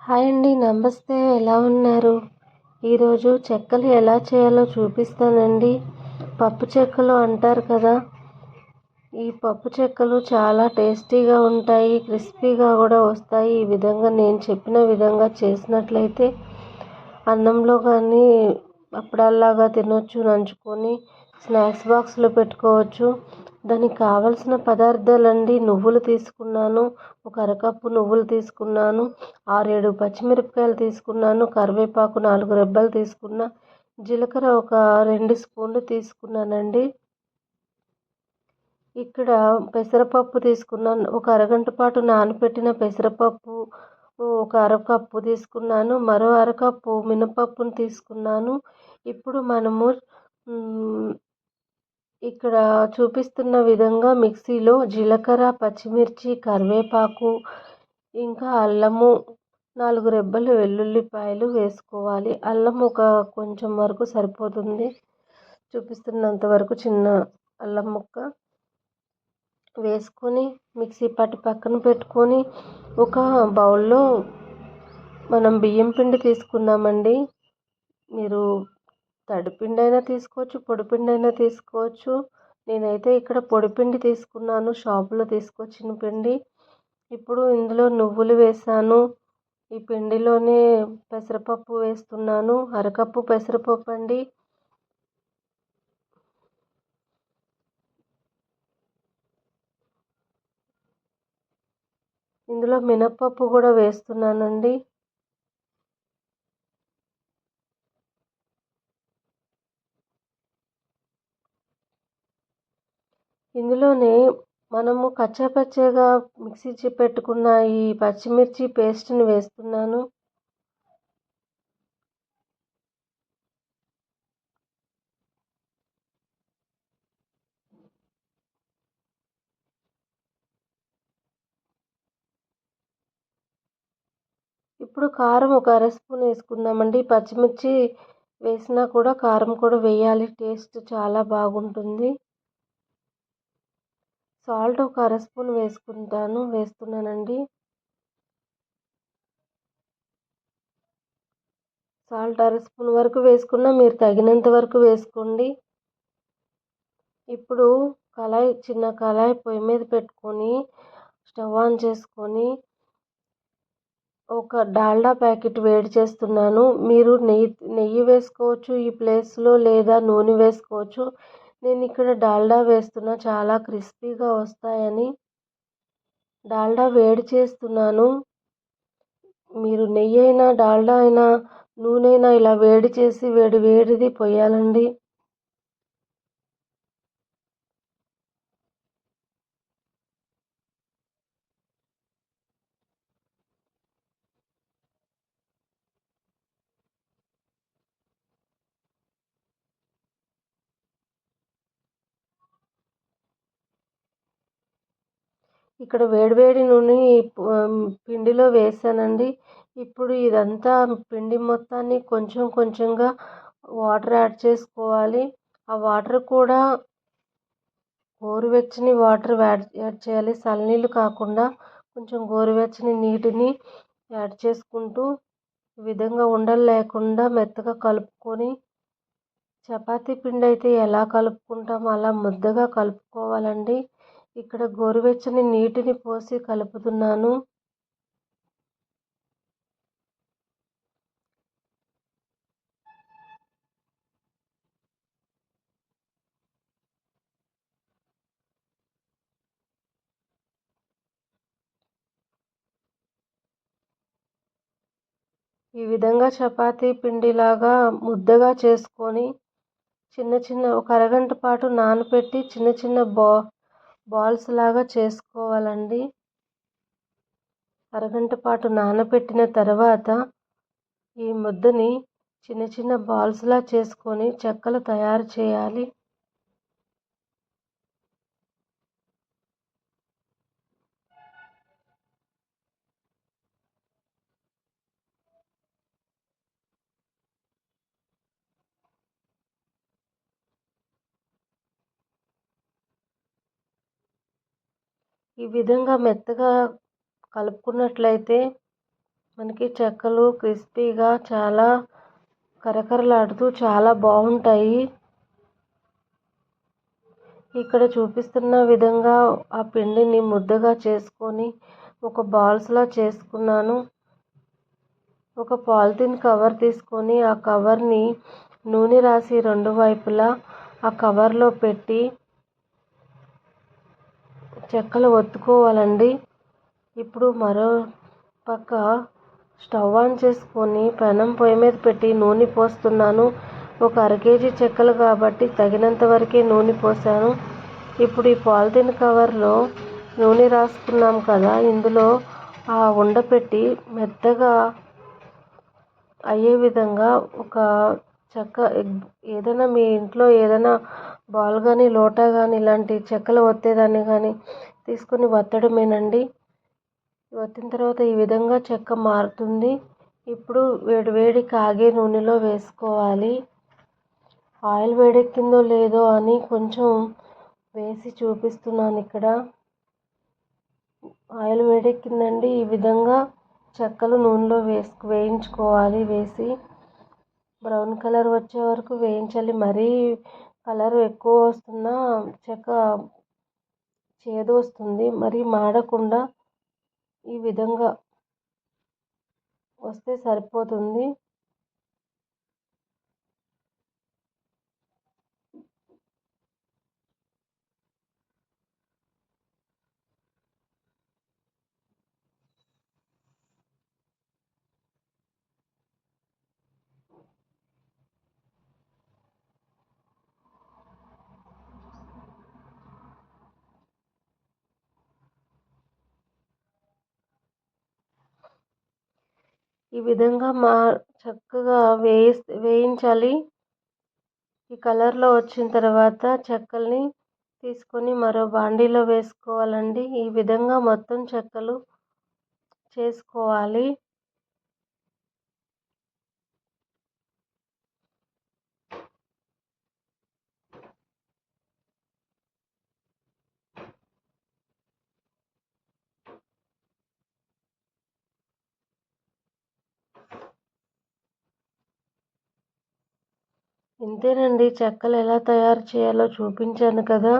Hi అండి. నమస్తే. ఎలా ఉన్నారు? ఈరోజు చెక్కలు ఎలా చేయాలో చూపిస్తానండి. పప్పు చెక్కలు అంటారు కదా, ఈ పప్పు చెక్కలు చాలా టేస్టీగా ఉంటాయి, క్రిస్పీగా కూడా వస్తాయి. ఈ విధంగా నేను చెప్పిన విధంగా చేసినట్లయితే అన్నంలో కానీ అప్పడాల్లాగా తినొచ్చు, నంచుకొని స్నాక్స్ బాక్స్లో పెట్టుకోవచ్చు. దానికి కావలసిన పదార్థాలండి: నువ్వులు తీసుకున్నాను, ఒక అరకప్పు నువ్వులు తీసుకున్నాను, 6-7 పచ్చిమిరపకాయలు తీసుకున్నాను, కరివేపాకు 4 రెబ్బలు తీసుకున్నా, జీలకర్ర ఒక 2 స్పూన్లు తీసుకున్నానండి. ఇక్కడ పెసరపప్పు తీసుకున్నాను, ఒక అరగంట పాటు నానబెట్టిన పెసరపప్పు ఒక అరకప్పు తీసుకున్నాను, మరో అరకప్పు మినపప్పును తీసుకున్నాను. ఇప్పుడు మనము ఇక్కడ చూపిస్తున్న విధంగా మిక్సీలో జీలకర్ర, పచ్చిమిర్చి, కరివేపాకు, ఇంకా అల్లము, 4 రెబ్బలు వెల్లుల్లిపాయలు వేసుకోవాలి. అల్లం ఒక కొంచెం వరకు సరిపోతుంది, చూపిస్తున్నంత వరకు చిన్న అల్లం ముక్క వేసుకొని మిక్సీ పట్టి పక్కన పెట్టుకొని, ఒక బౌల్లో మనం బియ్యం పిండి తీసుకుందామండి. మీరు తడిపిండి అయినా తీసుకోవచ్చు, పొడిపిండి అయినా తీసుకోవచ్చు. నేనైతే ఇక్కడ పొడిపిండి తీసుకున్నాను, షాపులో తీసుకొచ్చిన పిండి. ఇప్పుడు ఇందులో నువ్వులు వేసాను, ఈ పిండిలోనే పెసరపప్పు వేస్తున్నాను, అరకప్పు పెసరపప్పు అండి. ఇందులో మినప్పప్పు కూడా వేస్తున్నానండి. ఇందులోనే మనము కచ్చాపచ్చాగా మిక్సీ పెట్టుకున్న ఈ పచ్చిమిర్చి పేస్ట్ని వేస్తున్నాను. ఇప్పుడు కారం ఒక అర స్పూన్ వేసుకుందామండి. పచ్చిమిర్చి వేసినా కూడా కారం కూడా వేయాలి, టేస్ట్ చాలా బాగుంటుంది. సాల్ట్ ఒక అర స్పూన్ వేస్తున్నానండి. సాల్ట్ అర స్పూన్ వరకు వేసుకున్నా, మీరు తగినంత వరకు వేసుకోండి. ఇప్పుడు చిన్న కళాయి పొయ్యి మీద పెట్టుకొని స్టవ్ ఆన్ చేసుకొని ఒక డాల్డా ప్యాకెట్ వేడి చేస్తున్నాను. మీరు నెయ్యి వేసుకోవచ్చు ఈ ప్లేస్లో, లేదా నూనె వేసుకోవచ్చు. నేను ఇక్కడ డాల్డా వేస్తున్నా, చాలా క్రిస్పీగా వస్తాయని డాల్డా వేడి చేస్తున్నాను. మీరు నెయ్యి అయినా, డాల్డా అయినా, నూనె అయినా ఇలా వేడి చేసి వేడిది పోయాలండి. ఇక్కడ వేడివేడి నూనె పిండిలో వేసానండి. ఇప్పుడు ఇదంతా పిండి మొత్తాన్ని కొంచెం కొంచెంగా వాటర్ యాడ్ చేసుకోవాలి. ఆ వాటర్ కూడా గోరువెచ్చని వాటర్ యాడ్ చేయాలి, చల్లనీళ్ళు కాకుండా కొంచెం గోరువెచ్చని నీటిని యాడ్ చేసుకుంటూ ఈ విధంగా ఉండలు లేకుండా మెత్తగా కలుపుకొని, చపాతీ పిండి అయితే ఎలా కలుపుకుంటామో అలా ముద్దగా కలుపుకోవాలండి. ఇక్కడ గోరువెచ్చని నీటిని పోసి కలుపుతున్నాను. ఈ విధంగా చపాతీ పిండిలాగా ముద్దగా చేసుకొని ఒక అరగంట పాటు నానబెట్టి చిన్న చిన్న బాల్స్ లాగా చేసుకోవాలండి. అరగంట పాటు నానబెట్టిన తర్వాత ఈ ముద్దని చిన్న చిన్న బాల్స్లా చేసుకొని చెక్కలు తయారు చేయాలి. ఈ విధంగా మెత్తగా కలుపుకున్నట్లయితే మనకి చెక్కలు క్రిస్పీగా చాలా కరకరలాడుతూ చాలా బాగుంటాయి. ఇక్కడ చూపిస్తున్న విధంగా ఆ పిండిని ముద్దగా చేసుకొని ఒక బాల్స్లా చేసుకున్నాను. ఒక పాలిథిన్ కవర్ తీసుకొని ఆ కవర్ని నూనె రాసి 2 వైపులా ఆ కవర్లో పెట్టి చెక్కలు ఒత్తుకోవాలండి. ఇప్పుడు మరో పక్క స్టవ్ ఆన్ చేసుకొని పెనం పొయ్యి మీద పెట్టి నూనె పోస్తున్నాను. ఒక 1/2 kg చెక్కలు కాబట్టి తగినంత వరకే నూనె పోసాను. ఇప్పుడు ఈ పాలిథిన్ కవర్లో నూనె రాసుకున్నాం కదా, ఇందులో ఆ ఉండ పెట్టి మెత్తగా అయ్యే విధంగా ఒక చెక్క ఏదైనా మీ ఇంట్లో ఏదైనా బౌల్ కానీ లోటా కానీ ఇలాంటి చెక్కలు ఒత్తేదాన్ని కానీ తీసుకొని ఒత్తడమేనండి. ఒత్తిన తర్వాత ఈ విధంగా చెక్క మారుతుంది. ఇప్పుడు వేడి కాగే నూనెలో వేసుకోవాలి. ఆయిల్ వేడెక్కిందో లేదో అని కొంచెం వేసి చూపిస్తున్నాను ఇక్కడ. ఆయిల్ వేడెక్కిందండి. ఈ విధంగా చెక్కలు నూనెలో వేయించుకోవాలి. వేసి బ్రౌన్ కలర్ వచ్చే వరకు వేయించాలి. మరీ కలర్ ఎక్కువ వస్తున్నా చెక్క చేదు వస్తుంది. మరీ మాడకుండా ఈ విధంగా వస్తే సరిపోతుంది. ఈ విధంగా చక్కగా వేయించాలి. ఈ కలర్లో వచ్చిన తర్వాత చెక్కల్ని తీసుకొని మరో బాండీలో వేసుకోవాలండి. ఈ విధంగా మొత్తం చెక్కలు చేసుకోవాలి. ఇంతేనండి, చెక్కలు ఎలా తయారు చేయాలో చూపించాను కదా.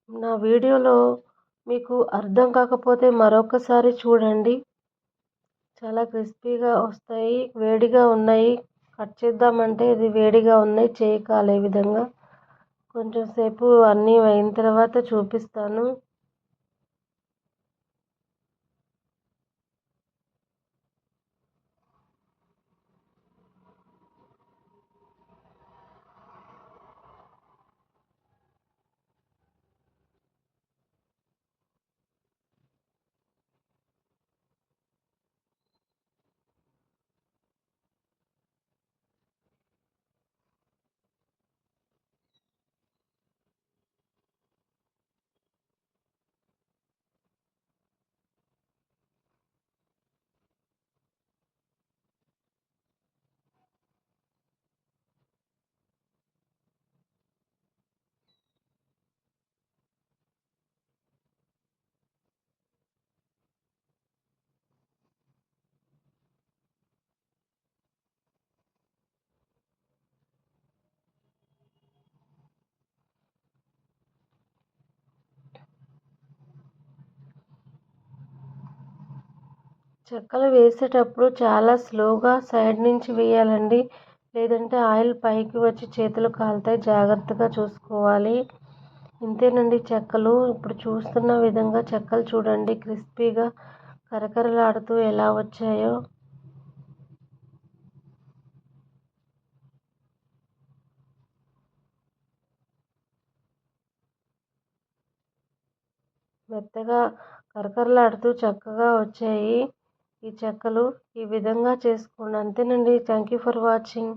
నా వీడియోలో మీకు అర్థం కాకపోతే మరొకసారి చూడండి. చాలా క్రిస్పీగా వస్తాయి. వేడిగా ఉన్నాయి. కట్ చేద్దామంటే ఇది వేడిగా ఉన్నాయి. చేయి కాలే విధంగా కొంచెం సేపు అన్నీ అయిన తర్వాత చూపిస్తాను. చెక్కలు వేసేటప్పుడు చాలా స్లోగా సైడ్ నుంచి వేయాలండి. లేదంటే ఆయిల్ పైకి వచ్చి చేతులు కాలుతాయి. జాగ్రత్తగా చూసుకోవాలి. ఇంతేనండి చెక్కలు. ఇప్పుడు చూస్తున్న విధంగా చెక్కలు చూడండి క్రిస్పీగా కరకరలాడుతూ ఎలా వచ్చాయో. మెత్తగా కరకరలాడుతూ చక్కగా వచ్చాయి ఈ చెక్కలు. ఈ విధంగా చేసుకోండి. అంతేనండి. Thank you for watching.